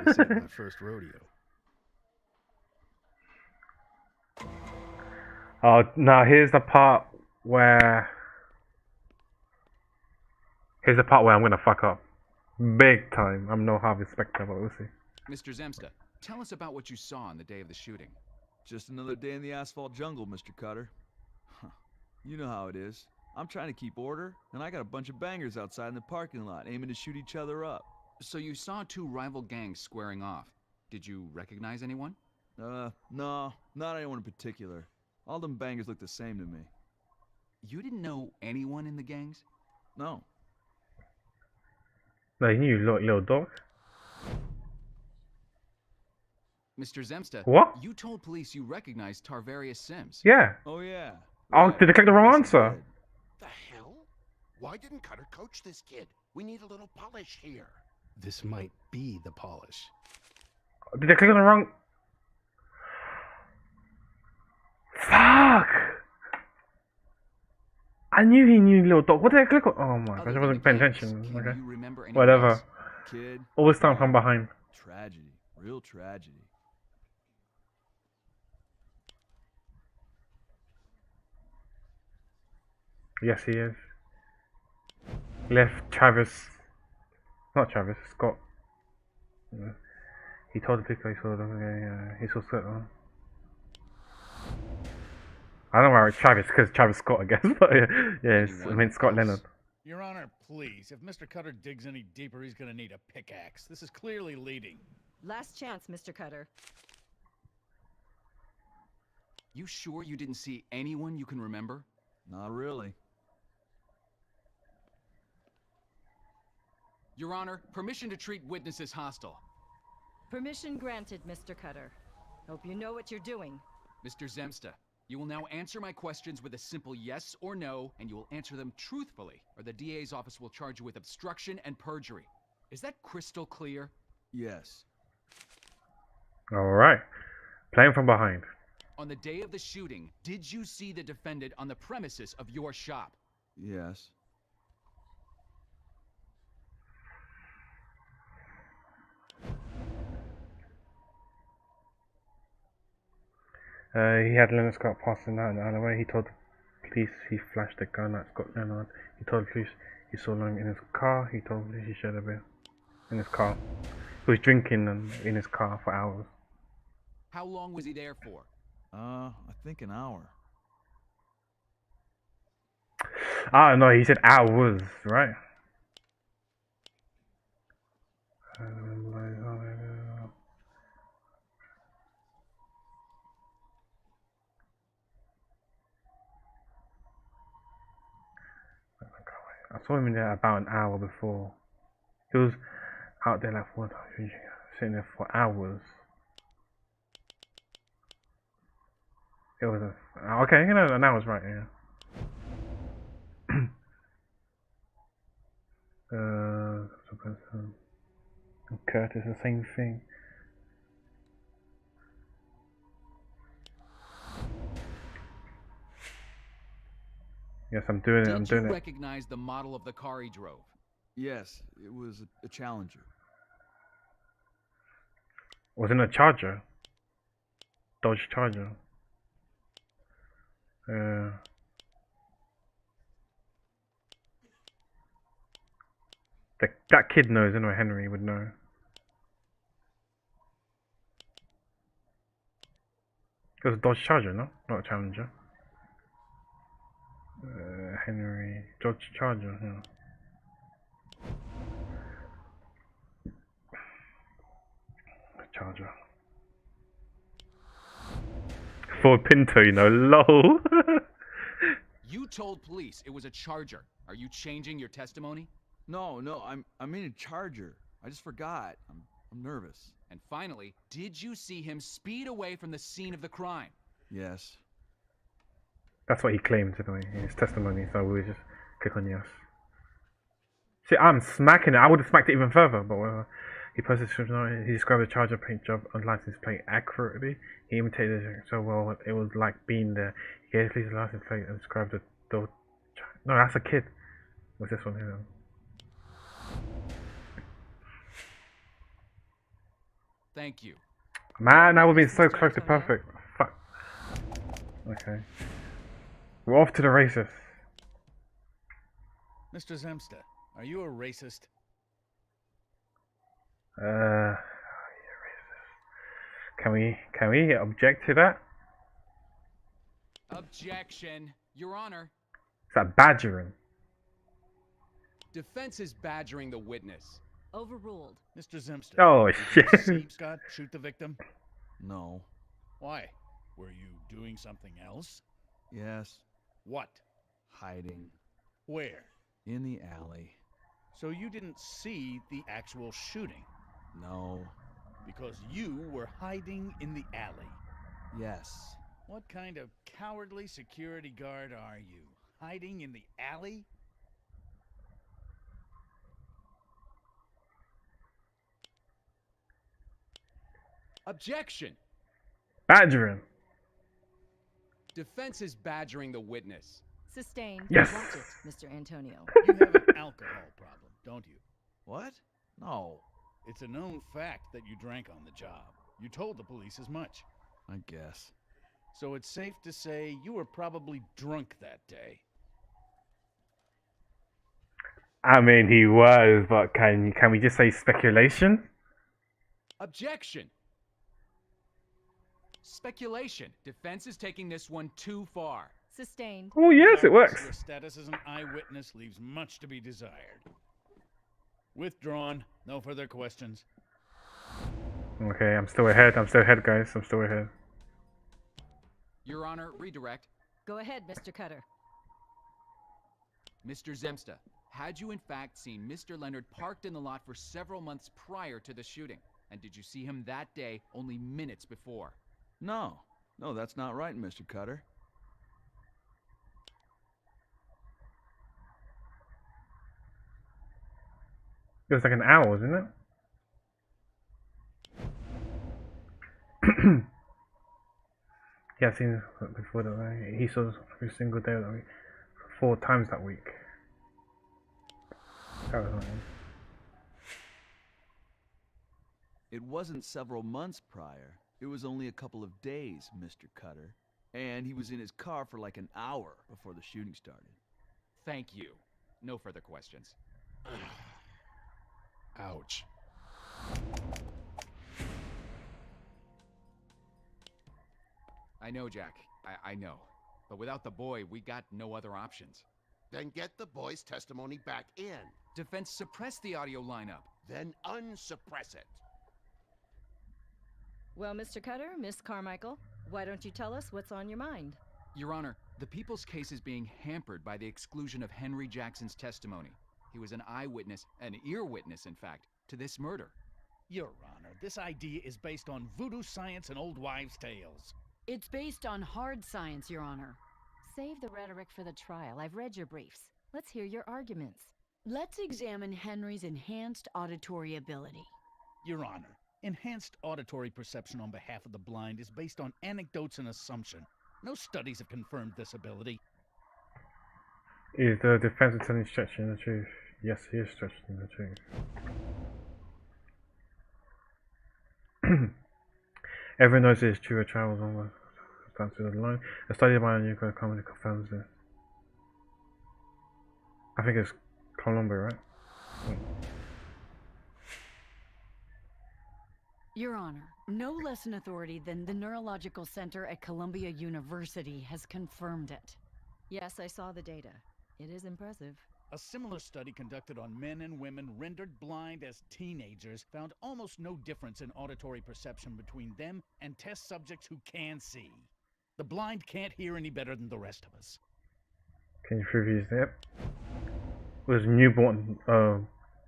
This ain't my first rodeo. Oh, no, here's the part where... Here's the part where I'm gonna fuck up. Big time. I'm no Harvey Specter, but we'll see. Mr. Zemsta, tell us about what you saw on the day of the shooting. Just another day in the asphalt jungle, Mr. Cutter. Huh. You know how it is. I'm trying to keep order, and I got a bunch of bangers outside in the parking lot aiming to shoot each other up. So you saw two rival gangs squaring off. Did you recognize anyone? No, not anyone in particular. All them bangers look the same to me. You didn't know anyone in the gangs? No. No, you little dog. Mr. Zemsta, What? you told police you recognized Tarvarius Sims. Yeah. Oh, yeah. Oh, Right. did they click the wrong Guess I answer? did. The hell? Why didn't Cutter coach this kid? We need a little polish here. This might be the polish. Did they click on the wrong... Fuck! I knew he knew little dog. What did I click on? Oh my gosh, I wasn't paying attention. Can Okay. you remember anyone Whatever. else? Kid. All this time from behind. Tragedy. Real tragedy. Yes, he is. Left Travis. Not Travis, Scott. Yeah. He told the people he saw them. Yeah, he saw Scott. I don't know why it's Travis, because Travis Scott, I guess. But yeah, I mean Scott Leonard. Your Honor, please. If Mr. Cutter digs any deeper, he's gonna need a pickaxe. This is clearly leading. Last chance, Mr. Cutter. You sure you didn't see anyone you can remember? Not really. Your Honor, permission to treat witnesses hostile. Permission granted, Mr. Cutter. Hope you know what you're doing. Mr. Zemsta, you will now answer my questions with a simple yes or no, and you will answer them truthfully, or the DA's office will charge you with obstruction and perjury. Is that crystal clear? Yes. Alright. Playing from behind. On the day of the shooting, did you see the defendant on the premises of your shop? Yes. He had Leonard Scott passing out in the alleyway. He told the police he flashed a gun at Scott Leonard. He told the police he saw him in his car. He told the police he shared a beer in his car. He was drinking in his car for hours. How long was he there for? I think an hour. I don't know, he said hours, right? I saw him in there about an hour before. He was out there like 4 times, sitting there for hours. It was a... Okay, you know, an hour's right, yeah. Curtis, the same thing. Yes, I'm doing it, I'm doing Did you it. recognize the model of the car he drove? Yes, it was a Challenger. Wasn't a Charger? Dodge Charger. That kid knows, anyway, Henry would know. It was a Dodge Charger, no? Not a Challenger. Henry... Dodge Charger, yeah. Charger. Ford Pinto, you know, lol. You told police it was a Charger. Are you changing your testimony? No, I mean a Charger. I just forgot. I'm nervous. And finally, did you see him speed away from the scene of the crime? Yes. That's what he claimed anyway in his testimony, so we'll just click on yes. See, I'm smacking it. I would have smacked it even further, but whatever. He posted he described the Charger paint job on license plate accurately. He imitated it so well it was like being there. He gave his license plate and described the door. No, that's a kid. What's this one here? Thank you. Man, I would have been so Mr. close to Antonio? perfect. Fuck. Okay. We're off to the races. Mr. Zemsta, are you a racist? Can we object to that? Objection. Your Honor, Is that badgering? defense is badgering the witness. Overruled. Mr. Zemsta, Oh did you shit. see Scott shoot the victim? No. Why? Were you doing something else? Yes. What? Hiding. Where? In the alley. So you didn't see the actual shooting, No. because you were hiding in the alley. Yes. What kind of cowardly security guard are you? Hiding in the alley? Objection. Badgering. Defense is badgering the witness. Sustained. Yes. Watch it, Mr. Antonio. You have an alcohol problem, don't you? What? No. It's a known fact that you drank on the job. You told the police as much. I guess. So it's safe to say you were probably drunk that day. I mean, he was, but can we just say speculation? Objection. Speculation. Defense is taking this one too far. Sustained. Oh yes, it Regardless, works. Your status as an eyewitness leaves much to be desired. Withdrawn. No further questions. Okay, I'm still ahead. I'm still ahead, guys. I'm still ahead. Your Honor, redirect. Go ahead, Mr. Cutter. Mr. Zemsta, had you in fact seen Mr. Leonard parked in the lot for several months prior to the shooting? And did you see him that day only minutes before? No. No, that's not right, Mr. Cutter. It was like an hour, wasn't it? Yeah, I've seen it before that. Right? He saw every single day of that week, 4 times that week. That was annoying. It wasn't several months prior. It was only a couple of days, Mr. Cutter. And he was in his car for like an hour before the shooting started. Thank you. No further questions. Ouch. I know, Jack. I know. But without the boy, we got no other options. Then get the boy's testimony back in. Defense suppressed the audio lineup. Then unsuppress it. Well, Mr. Cutter, Miss Carmichael, why don't you tell us what's on your mind? Your Honor, the people's case is being hampered by the exclusion of Henry Jackson's testimony. He was an eyewitness, an ear witness, in fact, to this murder. Your Honor, this idea is based on voodoo science and old wives' tales. It's based on hard science, Your Honor. Save the rhetoric for the trial. I've read your briefs. Let's hear your arguments. Let's examine Henry's enhanced auditory ability. Your Honor, enhanced auditory perception on behalf of the blind is based on anecdotes and assumption. No studies have confirmed this ability. Is the defense attorney stretching the truth? Yes, he is stretching the truth. Everyone knows it is true. A travels on the line. A study by a nuclear company confirms this. I think it's Columbia, right? Your Honor, no less an authority than the Neurological Center at Columbia University has confirmed it. Yes, I saw the data. It is impressive. A similar study conducted on men and women rendered blind as teenagers found almost no difference in auditory perception between them and test subjects who can see. The blind can't hear any better than the rest of us. Can you prove he's there? Was newborn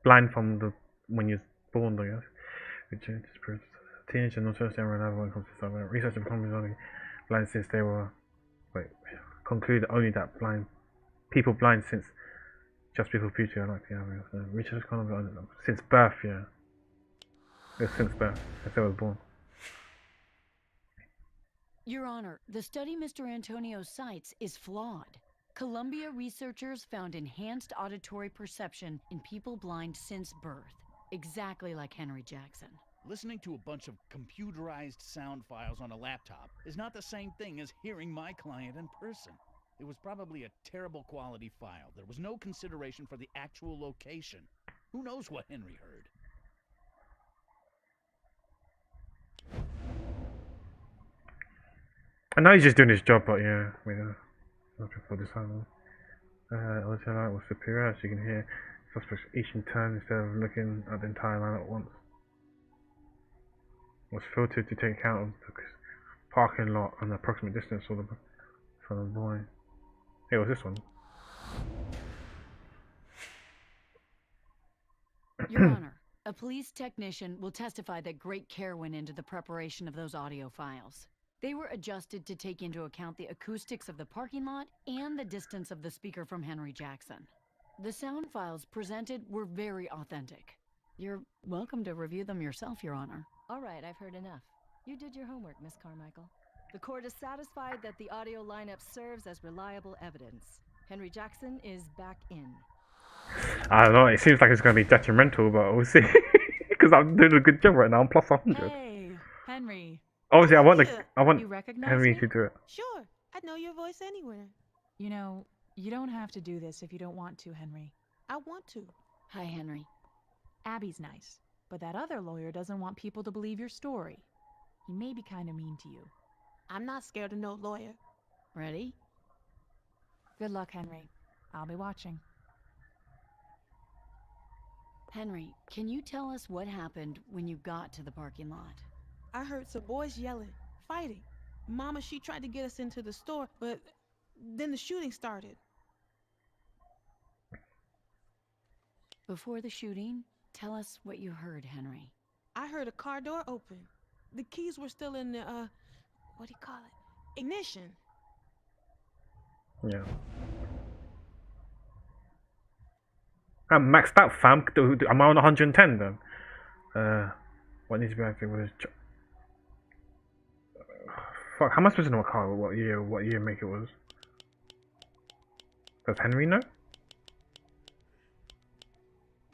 blind from the when you're born, I guess. Which is teenager not just everyone other when it comes to stuff. Research and companies only blind since they were conclude only that people blind since just before puberty are like the average. Research companies since birth, yeah. It was since birth, since they were born. Your Honor, the study Mr. Antonio cites is flawed. Columbia researchers found enhanced auditory perception in people blind since birth, exactly like Henry Jackson. Listening to a bunch of computerized sound files on a laptop is not the same thing as hearing my client in person. It was probably a terrible quality file. There was no consideration for the actual location. Who knows what Henry heard? I know he's just doing his job, but yeah, I mean, nothing for this animal. Lieutenant was superior, as you can hear. Suspects each in turn instead of looking at the entire line at once. Was filtered to take account of the parking lot and the approximate distance from the boy. Hey, what's this one? Your Honor, a police technician will testify that great care went into the preparation of those audio files. They were adjusted to take into account the acoustics of the parking lot and the distance of the speaker from Henry Jackson. The sound files presented were very authentic. You're welcome to review them yourself, Your Honor. All right, I've heard enough. You did your homework, Miss Carmichael. The court is satisfied that the audio lineup serves as reliable evidence. Henry Jackson is back in. I don't know, it seems like it's going to be detrimental, but we'll see. Because I'm doing a good job right now, I'm plus 100. Hey, Henry. Obviously, I want You recognize Henry me? to do it. Sure, I'd know your voice anywhere. You know, you don't have to do this if you don't want to, Henry. I want to. Hi, Henry. Abby's nice, but that other lawyer doesn't want people to believe your story. He may be kind of mean to you. I'm not scared of no lawyer. Ready? Good luck, Henry. I'll be watching. Henry, can you tell us what happened when you got to the parking lot? I heard some boys yelling, fighting. Mama, she tried to get us into the store, but then the shooting started. Before the shooting, tell us what you heard, Henry. I heard a car door open. The keys were still in the, what do you call it? Ignition. Yeah. I'm maxed out, fam. Am I on 110 then? What needs to be active with his fuck, how am I supposed to know what year make it was? Does Henry know?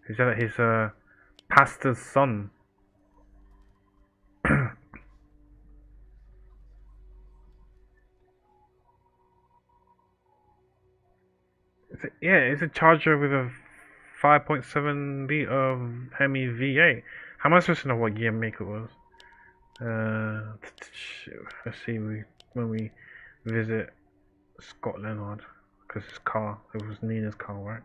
He said that his pastor's son. It's a Charger with a 5.7 liter Hemi V8. How am I supposed to know what year make it was? Let's see. When we visit Scotland, because his car, it was Nina's car, right?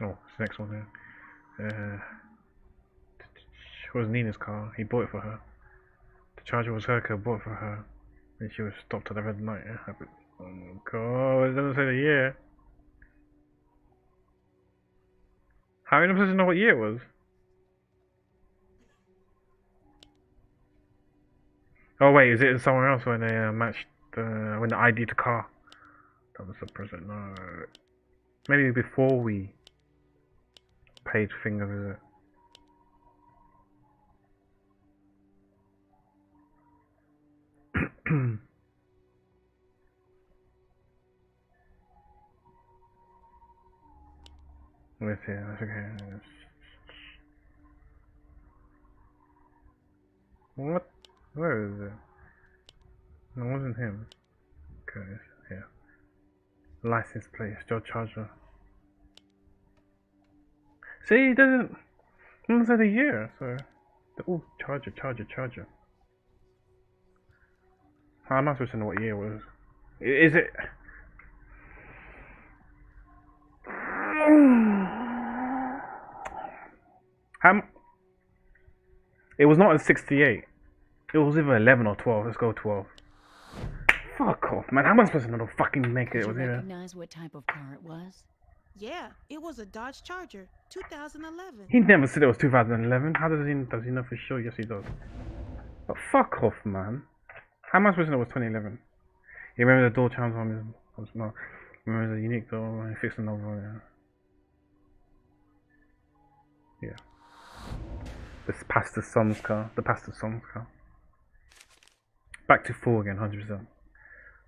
Oh, it's the next one here. It was Nina's car. He bought it for her. The Charger was her car, bought it for her. And she was stopped at the red light. Oh my god, it doesn't say the year. How are you supposed to know what year it was? Oh wait, is it somewhere else when they matched when they ID'd the car? That was the present. No, maybe before we paid finger visit. Let's see, that's okay. What? Where is it? No, it wasn't him. Okay, yeah. License plate, still Charger. See, it doesn't say the year, so. Oh, Charger. How am I supposed to know what year it was? Is it? It was not a 68. It was either 11 or 12. Let's go 12. Fuck off, man. How am I supposed to know the fucking make it? Did you recognize what type of car it was? Yeah, it was a Dodge Charger, 2011. He never said it was 2011. How does he know for sure? Yes, he does. But fuck off, man. How am I supposed to know it was 2011? You remember the door chimes on his... No. Remember the unique door? He fixed another one, yeah. This pastor's son's car. The pastor's son's car. Back to 4 again, 100%.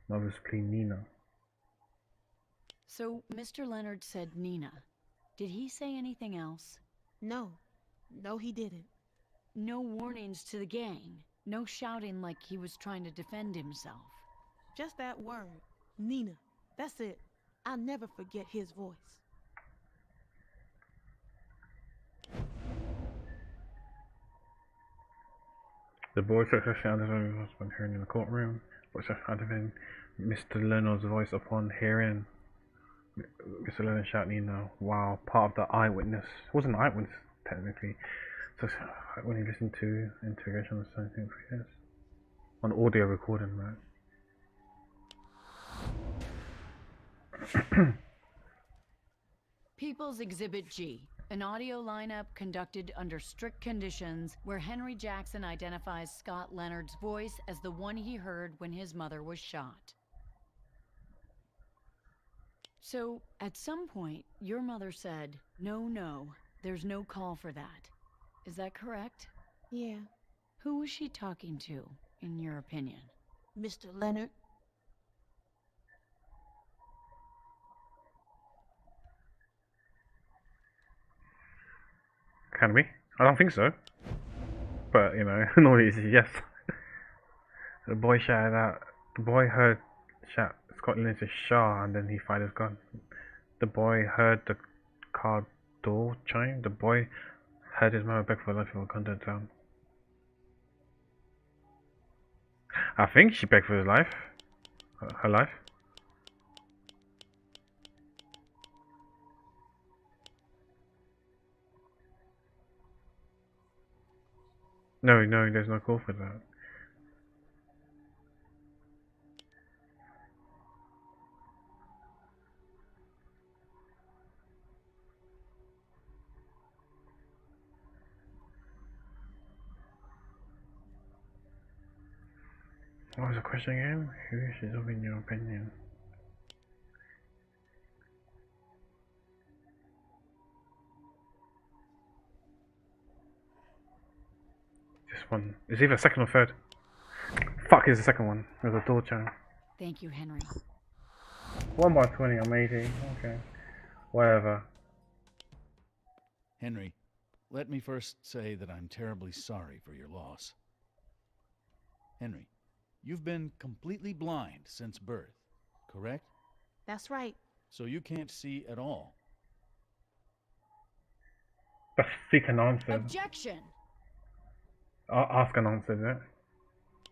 Mother's plea, Nina. So, Mr. Leonard said Nina. Did he say anything else? No. No, he didn't. No warnings to the gang. No shouting like he was trying to defend himself. Just that word. Nina. That's it. I'll never forget his voice. The boy successfully out of his husband hearing in the courtroom, but out of him Mr. Leonard's voice upon hearing Mr. Leonard shout Nina. Wow, part of the eyewitness. It wasn't an eyewitness technically. So when he listened to interrogation on the same thing for years. On audio recording, right? People's Exhibit G, an audio lineup conducted under strict conditions where Henry Jackson identifies Scott Leonard's voice as the one he heard when his mother was shot. So, at some point, your mother said, no, there's no call for that. Is that correct? Yeah. Who was she talking to, in your opinion? Mr. Leonard. Can we? I don't think so. But, you know, normally it's yes. The boy shouted out. The boy heard shout Scott Leonard's Shah, and then he fired his gun. The boy heard the car door chime. The boy heard his mother beg for life and gunned down. I think she begged for his life. Her life. No, there's no call for that. What was the question again? Who is of in your opinion? This one. It's either second or third. Fuck is the second one. With the door chime. Thank you, Henry. 1 by 20, I'm 80. Okay. Whatever. Henry, let me first say that I'm terribly sorry for your loss. Henry, you've been completely blind since birth, correct? That's right. So you can't see at all. That's seek and answer. Objection! Ask and answer, is it?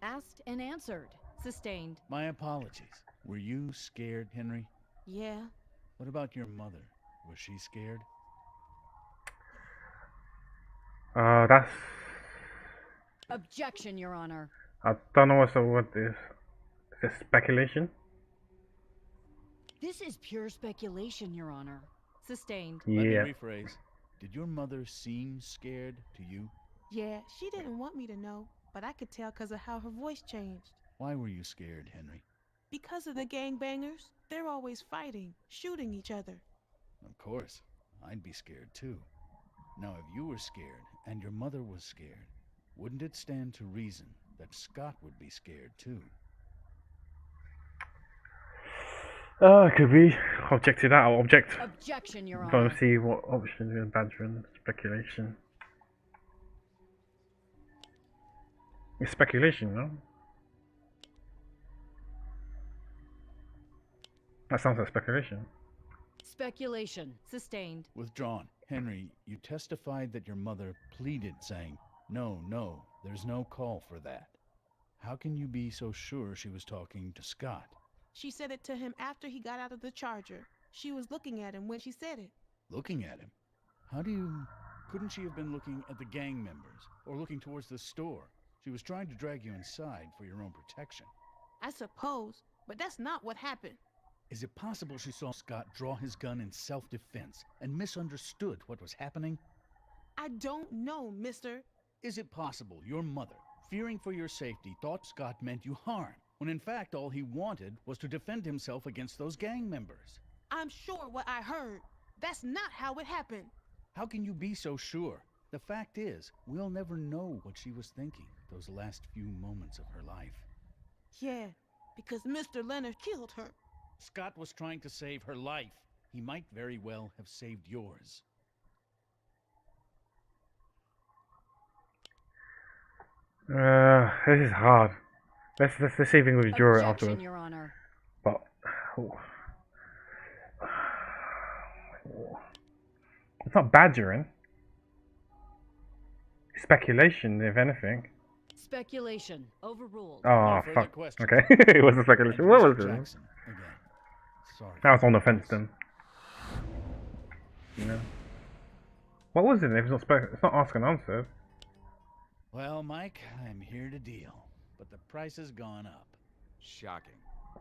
Asked and answered. Sustained. My apologies. Were you scared, Henry? Yeah. What about your mother? Was she scared? That's... Objection, Your Honor. I don't know what the word is. Is it speculation? This is pure speculation, Your Honor. Sustained. Let me Yeah. rephrase. Did your mother seem scared to you? Yeah, she didn't want me to know, but I could tell because of how her voice changed. Why were you scared, Henry? Because of the gangbangers. They're always fighting, shooting each other. Of course. I'd be scared too. Now, if you were scared and your mother was scared, wouldn't it stand to reason that Scott would be scared too? It could be. Object to that. I'll object. Objection, Your Trying Honor. to see what options in badgering speculation. It's speculation, no? That sounds like speculation. Speculation. Sustained. Withdrawn. Henry, you testified that your mother pleaded, saying, no, there's no call for that. How can you be so sure she was talking to Scott? She said it to him after he got out of the Charger. She was looking at him when she said it. Looking at him? Couldn't she have been looking at the gang members, or looking towards the store? She was trying to drag you inside for your own protection. I suppose, but that's not what happened. Is it possible she saw Scott draw his gun in self-defense and misunderstood what was happening? I don't know, mister. Is it possible your mother, fearing for your safety, thought Scott meant you harm, when in fact all he wanted was to defend himself against those gang members? I'm sure what I heard. That's not how it happened. How can you be so sure? The fact is, we'll never know what she was thinking those last few moments of her life. Yeah, because Mr. Leonard killed her. Scott was trying to save her life. He might very well have saved yours. This is hard. Let's see if we can withdraw it Objection, afterwards. Your Honor. But it's not badgering. Speculation, if anything. Speculation. Overruled. Oh, No further fuck. questions. Okay, it was a And speculation. What was Mr. it? Jackson, again. Sorry. That was on the fence then. You know. What was it? If it's not it's not ask and answer. Well, Mike, I'm here to deal, but the price has gone up. Shocking.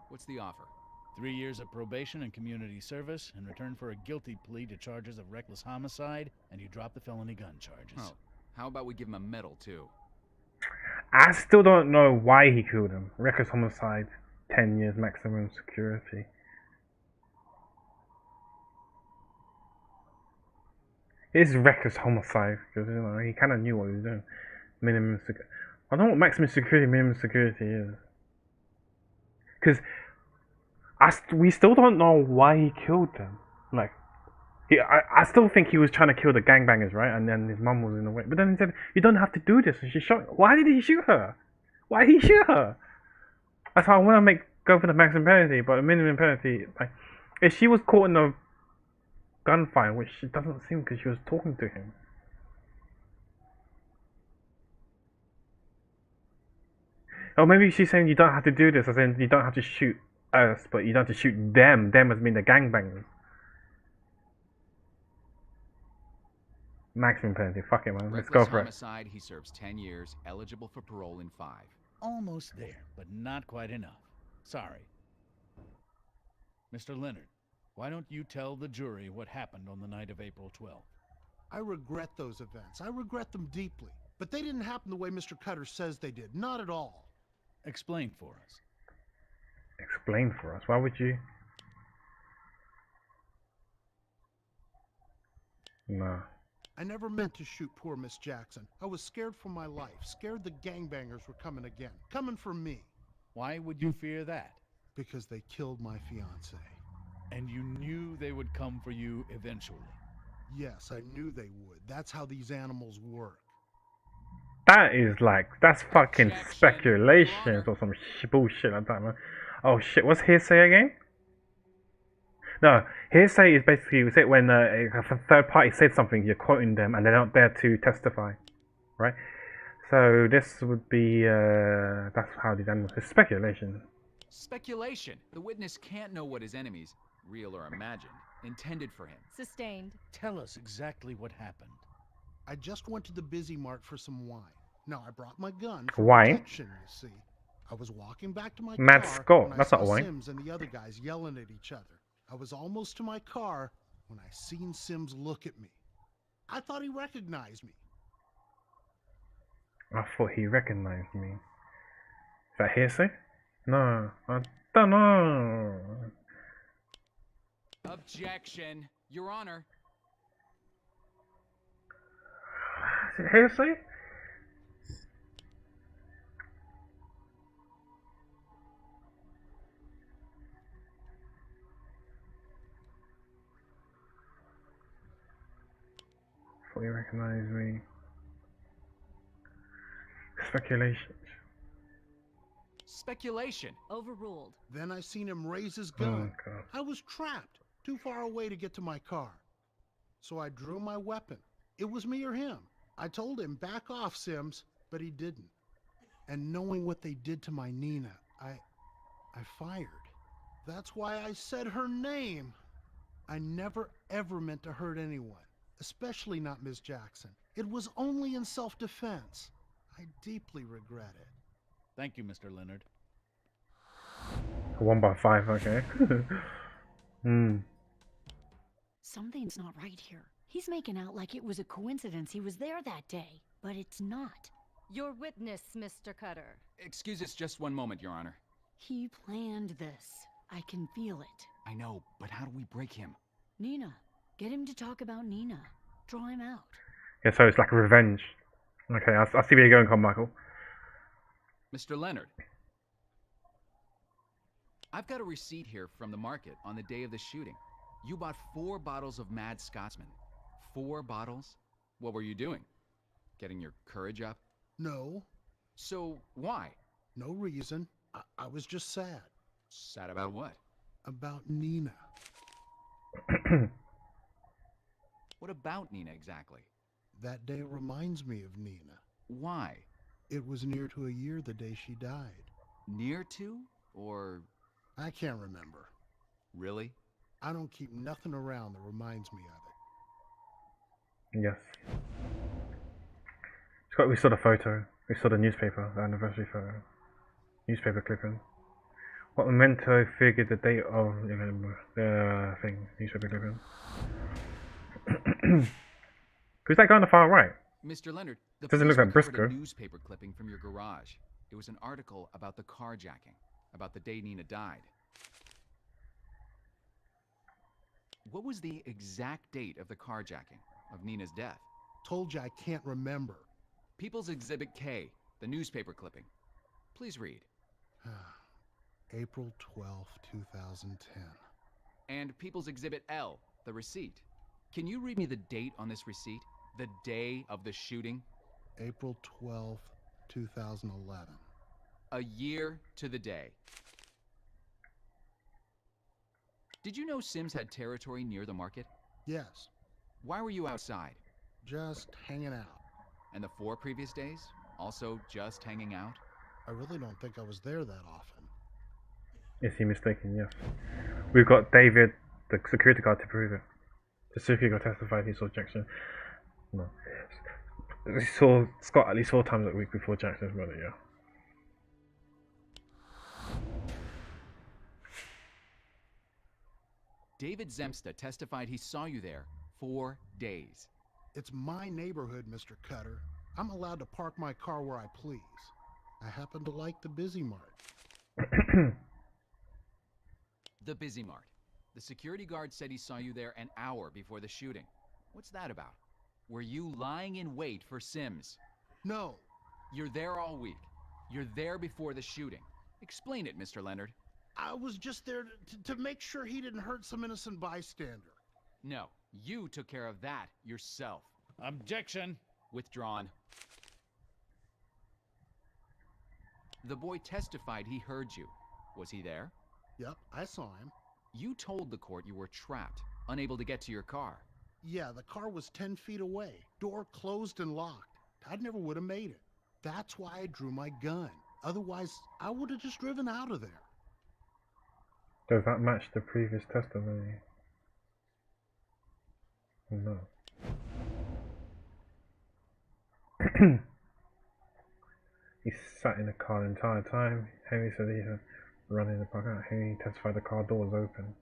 What's the offer? 3 years of probation and community service in return for a guilty plea to charges of reckless homicide, and you drop the felony gun charges. Oh, how about we give him a medal, too? I still don't know why he killed him. Reckless homicide, 10 years maximum security. It is reckless homicide because you know he kind of knew what he was doing. Minimum security. I don't know what maximum security, minimum security is. Because we still don't know why he killed them. Like, I still think he was trying to kill the gangbangers, right? And then his mum was in the way. But then he said, "You don't have to do this." And she shot. Why did he shoot her? Why did he shoot her? That's why I want to go for the maximum penalty, but the minimum penalty, like, if she was caught in a gunfight, which it doesn't seem because she was talking to him. Or maybe she's saying you don't have to do this, as in you don't have to shoot us, but you don't have to shoot them. Them as being the gangbangers. Maximum penalty. Fuck it, man. Let's go for it. Homicide, he serves 10 years, eligible for parole in 5. Almost there, but not quite enough. Sorry. Mr. Leonard, why don't you tell the jury what happened on the night of April 12th? I regret those events. I regret them deeply. But they didn't happen the way Mr. Cutter says they did. Not at all. Explain for us. Explain for us. Why would you? No. I never meant to shoot poor Miss Jackson. I was scared for my life. Scared the gangbangers were coming again. Coming for me. Why would you fear that? Because they killed my fiancée. And you knew they would come for you eventually. Yes, I knew they would. That's how these animals work. That is like, that's fucking Objection. speculations or some bullshit like that, man. Oh shit, what's hearsay again? No, hearsay is basically is it when a third party said something, you're quoting them and they're not there to testify, right? So this would be, that's how these animals, it's speculation. Speculation. The witness can't know what his enemies, real or imagined, intended for him. Sustained. Tell us exactly what happened. I just went to the Busy Mart for some wine. Now, I brought my gun for Wine? protection, you see. I was walking back to my Mad car Scott, when that's I not saw wine. Sims and the other guys yelling at each other. I was almost to my car when I seen Sims look at me. I thought he recognized me. I thought he recognized me. Is that hearsay? No, I don't know. Objection. Your Honor. Is it hearsay? Thought he recognized me. Speculations. Speculation. Overruled. Then I seen him raise his Oh gun. god. I was trapped, too far away to get to my car. So I drew my weapon. It was me or him. I told him, back off, Sims, but he didn't. And knowing what they did to my Nina, I fired. That's why I said her name. I never ever meant to hurt anyone, especially not Miss Jackson. It was only in self-defense. I deeply regret it. Thank you, Mr. Leonard. 1 by 5, okay. Something's not right here. He's making out like it was a coincidence he was there that day, but it's not. Your witness, Mr. Cutter. Excuse us just one moment, Your Honor. He planned this. I can feel it. I know, but how do we break him? Nina. Get him to talk about Nina. Draw him out. Yeah, so it's like revenge. Okay, I see where you're going, Carmichael. Mr. Leonard. I've got a receipt here from the market on the day of the shooting. You bought 4 bottles of Mad Scotsman. 4 bottles? What were you doing? Getting your courage up? No, So, why? no reason. I was just sad. Sad about what? About Nina. What about Nina exactly? That day reminds me of Nina. Why? It was near to a year the day she died. Near to? Or I can't remember. really? I don't keep nothing around that reminds me of it. Yes. We saw the photo. We saw the newspaper, the anniversary photo. Newspaper clipping. What memento figured the date of the thing? Newspaper clipping. Who's that guy on the far right? Mr. Leonard, the Doesn't police look like recovered a Briscoe. newspaper clipping from your garage. It was an article about the carjacking, about the day Nina died. What was the exact date of the carjacking, of Nina's death? Told you I can't remember. People's Exhibit K, the newspaper clipping. Please read. April 12th, 2010. And People's Exhibit L, the receipt. Can you read me the date on this receipt? The day of the shooting? April 12th, 2011. A year to the day. Did you know Sims had territory near the market? Yes, Why were you outside? just hanging out. And the 4 previous days? Also just hanging out? I really don't think I was there that often. Is he mistaken? Yes. We've got David, the security guard, to prove it. The security guard testified he saw Jackson. No. He saw Scott at least 4 times a week before Jackson's murder, yeah. David Zemsta testified he saw you there 4 days. It's my neighborhood, Mr. Cutter. I'm allowed to park my car where I please. I happen to like the Busy Mart. The Busy Mart. The security guard said he saw you there an hour before the shooting. What's that about? Were you lying in wait for Sims? No, You're there all week. You're there before the shooting. Explain it, Mr. Leonard. I was just there to make sure he didn't hurt some innocent bystander. No, you took care of that yourself. Objection. Withdrawn. The boy testified he heard you. Was he there? Yep, I saw him. You told the court you were trapped, unable to get to your car. Yeah, the car was 10 feet away. Door closed and locked. I never would have made it. That's why I drew my gun. Otherwise, I would have just driven out of there. Does that match the previous testimony? No. He sat in the car the entire time. Henry said he had run in the park out. Henry testified the car door was open.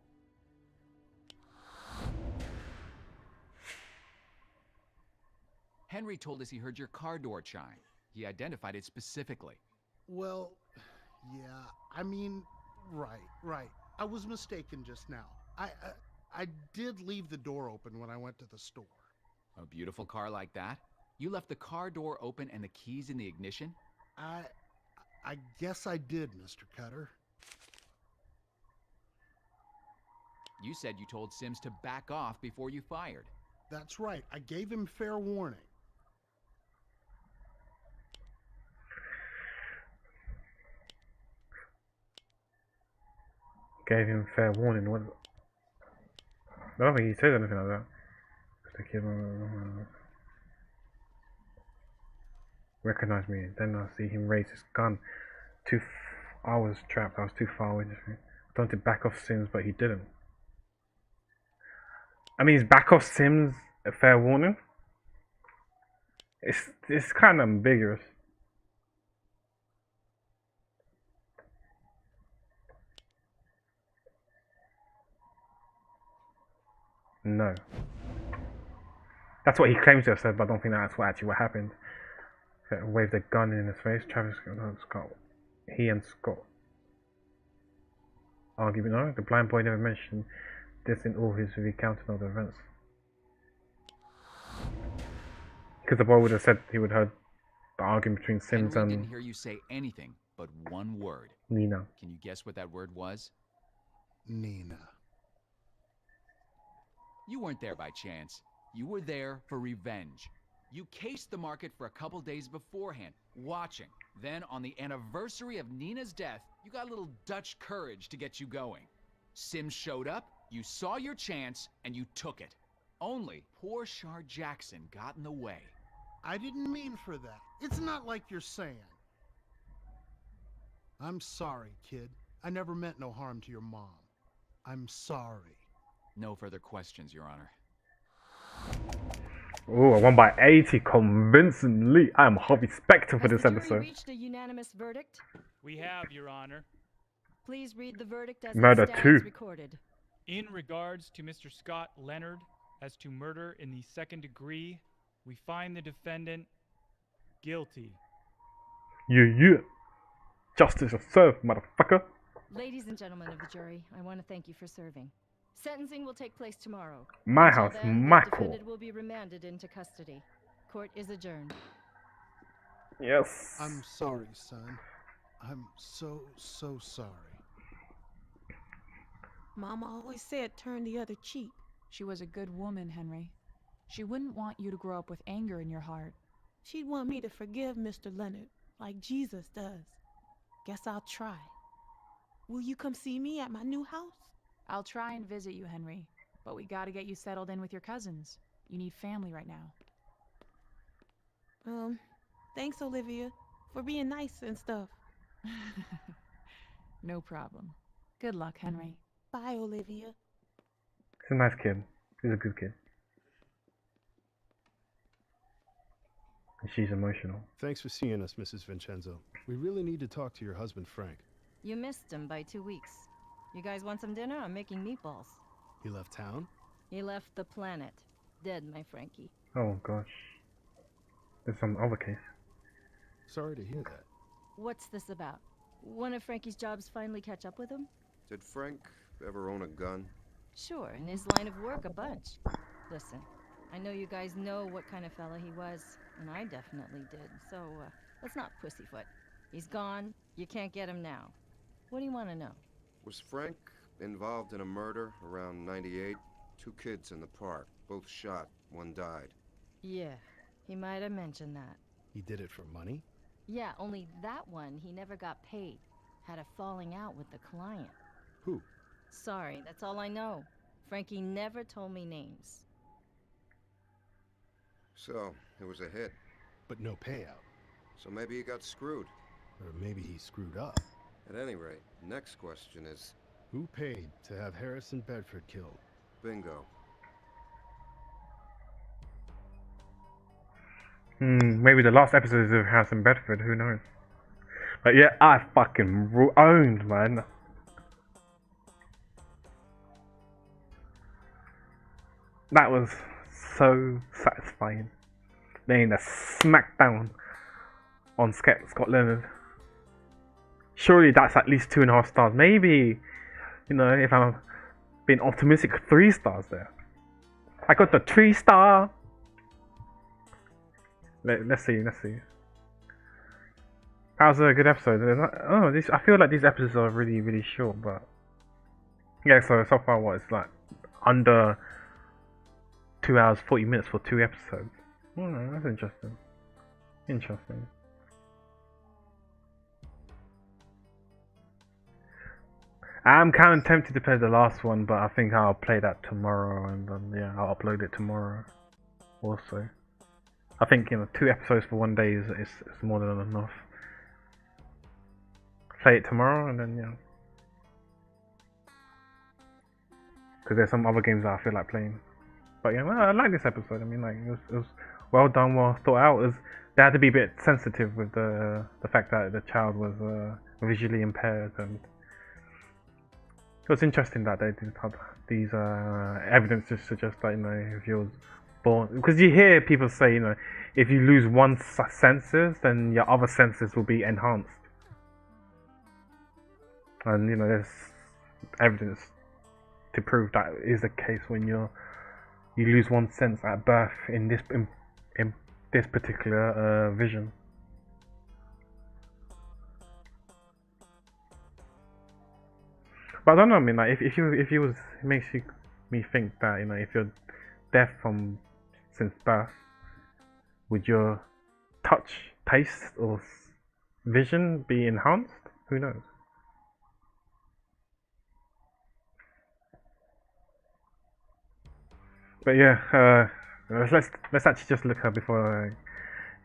Henry told us he heard your car door chime. He identified it specifically. Well, yeah, I mean, right. I was mistaken just now. I did leave the door open when I went to the store. A beautiful car like that? You left the car door open and the keys in the ignition? I guess I did, Mr. Cutter. You said you told Sims to back off before you fired. That's right. I gave him fair warning. Gave him fair warning. What? I don't think he said anything like that. The kid recognized me. Then I see him raise his gun. I was trapped. I was too far away. I wanted to back off Sims, but he didn't. I mean, is back off Sims a fair warning? It's kind of ambiguous. No. That's what he claims to have said, but I don't think that's what happened. Waved a gun in his face. Travis Scott. He and Scott argument. No, the blind boy never mentioned this in all his recounting of the events. Because the boy would have said he would have heard the argument between Sims Henry and didn't hear you say anything but one word. Nina. Can you guess what that word was? Nina. You weren't there by chance. You were there for revenge. You cased the market for a couple days beforehand, watching. Then, on the anniversary of Nina's death, you got a little Dutch courage to get you going. Sims showed up, you saw your chance, and you took it. Only poor Shar Jackson got in the way. I didn't mean for that. It's not like you're saying. I'm sorry, kid. I never meant no harm to your mom. I'm sorry. No further questions, Your Honor. Oh, I won by 80 convincingly. I am Harvey Specter for Has this the jury episode. reached a unanimous verdict? We have, Your Honor. Please read the verdict as Murder it stands 2. recorded. In regards to Mr. Scott Leonard as to murder in the second degree, we find the defendant guilty. Yeah. Justice is served, motherfucker. Ladies and gentlemen of the jury, I want to thank you for serving. Sentencing will take place tomorrow. My Until house, then, my the court. defendant will be remanded into custody. Court is adjourned. Yes. I'm sorry, son. I'm so sorry. Mama always said turn the other cheek. She was a good woman, Henry. She wouldn't want you to grow up with anger in your heart. She'd want me to forgive Mr. Leonard, like Jesus does. Guess I'll try. Will you come see me at my new house? I'll try and visit you, Henry, but we gotta get you settled in with your cousins. You need family right now. Thanks, Olivia, for being nice and stuff. No problem. Good luck, Henry. Bye, Olivia. He's a nice kid. He's a good kid. And she's emotional. Thanks for seeing us, Mrs. Vincenzo. We really need to talk to your husband, Frank. You missed him by 2 weeks. You guys want some dinner? I'm making meatballs. He left town? He left the planet. Dead, my Frankie. Oh gosh. There's some other case. Sorry to hear that. What's this about? One of Frankie's jobs finally catch up with him? Did Frank ever own a gun? Sure, in his line of work, a bunch. Listen, I know you guys know what kind of fella he was, and I definitely did, so let's not pussyfoot. He's gone, you can't get him now. What do you want to know? Was Frank involved in a murder around 98? 2 kids in the park, both shot, one died. Yeah, he might have mentioned that. He did it for money? Yeah, only that one he never got paid. Had a falling out with the client. Who? Sorry, that's all I know. Frankie never told me names. So, it was a hit. But no payout. So maybe he got screwed. Or maybe he screwed up. At any rate, next question is... Who paid to have Harrison Bedford killed? Bingo. Maybe the last episode of House in Bedford, who knows? But yeah, I fucking owned, man. That was so satisfying. Laying a smackdown on Scott Leonard. Surely that's at least 2.5 stars. Maybe, you know, if I'm being optimistic, 3 stars there. I got the 3-star. Let's see. That was a good episode. I feel like these episodes are really, really short, but yeah. So far, what it's like under 2 hours 40 minutes for 2 episodes. Oh, that's interesting. I'm kind of tempted to play the last one, but I think I'll play that tomorrow, and yeah, I'll upload it tomorrow. Also, I think 2 episodes for 1 day is more than enough. Play it tomorrow, and then yeah, because there's some other games that I feel like playing. But yeah, well, I like this episode. I mean, like it was well done, well thought out. They had to be a bit sensitive with the fact that the child was visually impaired, and it was interesting that they did have these evidence to suggest that if you're born, because you hear people say if you lose one senses, then your other senses will be enhanced, and there's evidence to prove that is the case when you lose one sense at birth in this particular vision. But I don't know. I mean, like if you was, it makes me think that, you know, if you're deaf from since birth, would your touch, taste, or vision be enhanced? Who knows? But yeah, let's actually just look at before I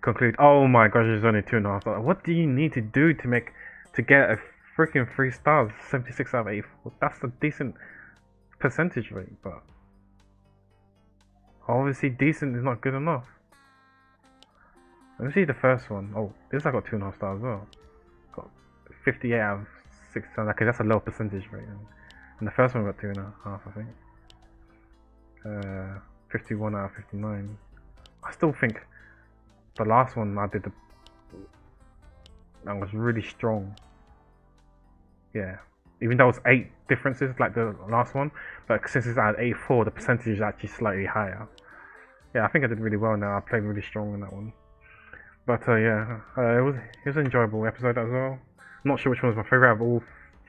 conclude. Oh my gosh, it's only 2.5 stars. What do you need to do to get a freaking 3 stars? 76 out of 84. That's a decent percentage rate, but obviously decent is not good enough. Let me see the first one. Oh, this I got 2.5 stars as well. Got 58 out of 6 stars. Okay, that's a low percentage rate. And the first one got 2.5, I think. 51 out of 59. I still think the last one I did that was really strong. Yeah, even though it was 8 differences like the last one, but since it's at 84, the percentage is actually slightly higher. Yeah, I think I did really well now. I played really strong in that one. But yeah, it was an enjoyable episode as well. I'm not sure which one was my favorite out of all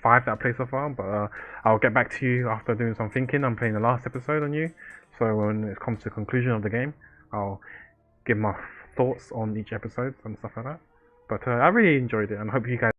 5 that I played so far, but I'll get back to you after doing some thinking. I'm playing the last episode on you, so when it comes to the conclusion of the game, I'll give my thoughts on each episode and stuff like that. But I really enjoyed it, and I hope you guys